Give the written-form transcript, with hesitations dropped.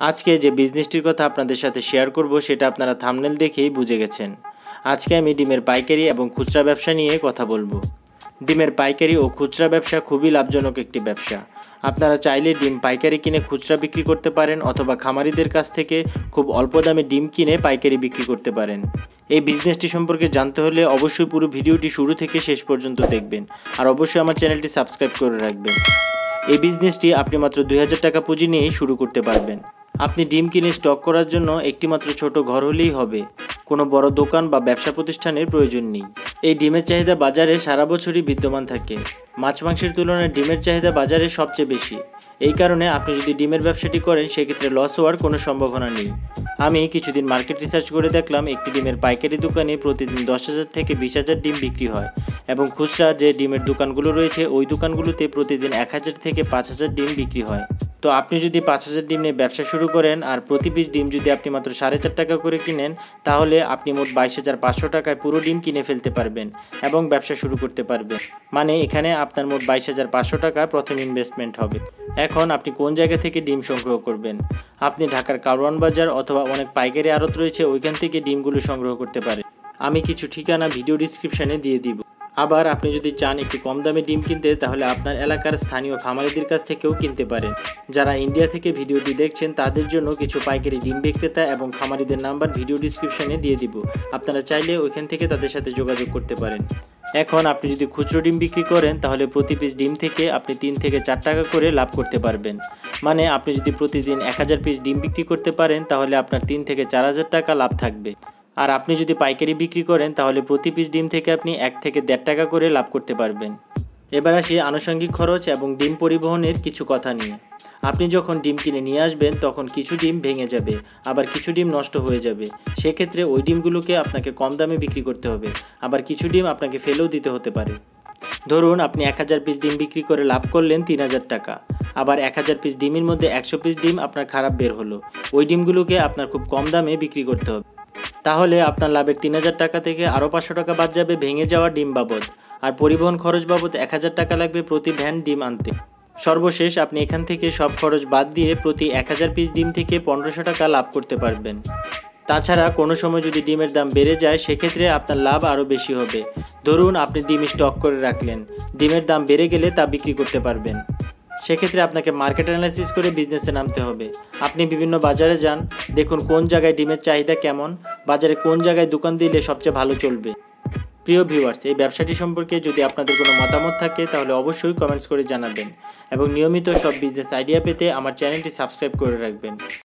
আজকে যে বিজনেসটির কথা আপনাদের সাথে শেয়ার করব সেটা আপনারা থাম্বনেল দেখেই বুঝে গেছেন। আজকে আমি ডিমের পাইকারি এবং খুচরা ব্যবসা নিয়ে কথা বলবো। ডিমের পাইকারি ও খুচরা ব্যবসা খুবই লাভজনক একটি ব্যবসা। আপনারা চাইলে ডিম পাইকারি কিনে খুচরা বিক্রি করতে পারেন অথবা খামারিদের কাছ থেকে খুব অল্প দামে ডিম কিনে পাইকারি বিক্রি করতে পারেন। এই বিজনেসটি সম্পর্কে জানতে হলে অবশ্যই পুরো ভিডিওটি শুরু থেকে শেষ পর্যন্ত দেখবেন আর অবশ্যই আমার চ্যানেলটি সাবস্ক্রাইব করে রাখবেন। এই বিজনেসটি আপনি মাত্র 2000 টাকা পুঁজি নিয়েই শুরু করতে পারবেন। আপনি ডিম কিনে স্টক করার জন্য একটিমাত্র ছোট ঘর হলেই হবে, কোনো বড় দোকান বা ব্যবসা প্রতিষ্ঠানের প্রয়োজন নেই। এই ডিমের চাহিদা বাজারে সারা বছরই বিদ্যমান থাকে। মাছ মাংসের তুলনায় ডিমের চাহিদা বাজারে সবচেয়ে বেশি। এই কারণে আপনি যদি ডিমের ব্যবসাটি করেন সেক্ষেত্রে লস হওয়ার কোনো সম্ভাবনা নেই। আমি কিছুদিন মার্কেট রিসার্চ করে দেখলাম একটি ডিমের পাইকারি দোকানে প্রতিদিন 10,000 থেকে 20,000 ডিম বিক্রি হয় এবং খুচরা যে ডিমের দোকানগুলো রয়েছে ওই দোকানগুলোতে প্রতিদিন 1,000 থেকে 5,000 ডিম বিক্রি হয়। তো আপনি যদি 5,000 ডিম নিয়ে ব্যবসা শুরু করেন আর প্রতি পিস ডিম যদি আপনি মাত্র 4.5 টাকা করে কিনেন, তাহলে আপনি মোট 22,500 টাকায় পুরো ডিম কিনে ফেলতে পারবেন এবং ব্যবসা শুরু করতে পারবেন। মানে এখানে আপনার মোট 22,500 টাকা প্রথম ইনভেস্টমেন্ট হবে। এখন আপনি কোন জায়গা থেকে ডিম সংগ্রহ করবেন? আপনি ঢাকার কারওয়ান বাজার অথবা অনেক পাইকারি আড়ত রয়েছে, ওইখান থেকে ডিমগুলো সংগ্রহ করতে পারেন। আমি কিছু ঠিকানা ভিডিও ডিসক্রিপশানে দিয়ে দিব। আবার আপনি যদি চান একটু কম দামে ডিম কিনতে, তাহলে আপনার এলাকার স্থানীয় খামারিদের কাছ থেকেও কিনতে পারেন। যারা ইন্ডিয়া থেকে ভিডিওটি দেখছেন তাদের জন্য কিছু পাইকারি ডিম বিক্রেতা এবং খামারিদের নাম্বার ভিডিও ডিসক্রিপশানে দিয়ে দিব। আপনারা চাইলে ওইখান থেকে তাদের সাথে যোগাযোগ করতে পারেন। এখন আপনি যদি খুচরো ডিম বিক্রি করেন তাহলে প্রতি পিস ডিম থেকে আপনি 3 থেকে 4 টাকা করে লাভ করতে পারবেন। মানে আপনি যদি প্রতিদিন 1000 পিস ডিম বিক্রি করতে পারেন তাহলে আপনার 3 থেকে 4,000 টাকা লাভ থাকবে। আর আপনি যদি পাইকারি বিক্রি করেন তাহলে প্রতি পিস ডিম থেকে আপনি 1 থেকে 1.5 টাকা করে লাভ করতে পারবেন। এবার আসি আনুষঙ্গিক খরচ এবং ডিম পরিবহনের কিছু কথা নিয়ে। আপনি যখন ডিম কিনে নিয়ে আসবেন তখন কিছু ডিম ভেঙে যাবে, আবার কিছু ডিম নষ্ট হয়ে যাবে। সেক্ষেত্রে ওই ডিমগুলোকে আপনাকে কম দামে বিক্রি করতে হবে, আবার কিছু ডিম আপনাকে ফেলেও দিতে হতে পারে। ধরুন আপনি 1000 পিস ডিম বিক্রি করে লাভ করলেন 3000 টাকা, আবার 1000 পিস ডিমের মধ্যে 100 পিস ডিম আপনার খারাপ বের হলো। ওই ডিমগুলোকে আপনার খুব কম দামে বিক্রি করতে হবে। তাহলে আপনার লাভের 3000 টাকা থেকে আরও 500 টাকা বাদ যাবে ভেঙে যাওয়া ডিম বাবদ, আর পরিবহন খরচ বাবদ 1000 টাকা লাগবে প্রতি ভ্যান ডিম আনতে। সর্বশেষ আপনি এখান থেকে সব খরচ বাদ দিয়ে প্রতি 1000 পিস ডিম থেকে 1500 টাকা লাভ করতে পারবেন। তাছাড়া কোনো সময় যদি ডিমের দাম বেড়ে যায় সেক্ষেত্রে আপনার লাভ আরও বেশি হবে। ধরুন আপনি ডিম স্টক করে রাখলেন, ডিমের দাম বেড়ে গেলে তা বিক্রি করতে পারবেন। সেক্ষেত্রে আপনাকে মার্কেট অ্যানালাইসিস করে বিজনেসে নামতে হবে। আপনি বিভিন্ন বাজারে যান, দেখুন কোন জায়গায় ডিমের চাহিদা কেমন, বাজারে কোন জায়গায় দোকান দিলে সবচেয়ে ভালো চলবে। প্রিয় ভিউয়ার্স, এই ব্যবসাটি সম্পর্কে যদি আপনাদের কোনো মতামত থাকে তাহলে অবশ্যই কমেন্টস করে জানাবেন এবং নিয়মিত সব বিজনেস আইডিয়া পেতে আমার চ্যানেলটি সাবস্ক্রাইব করে রাখবেন।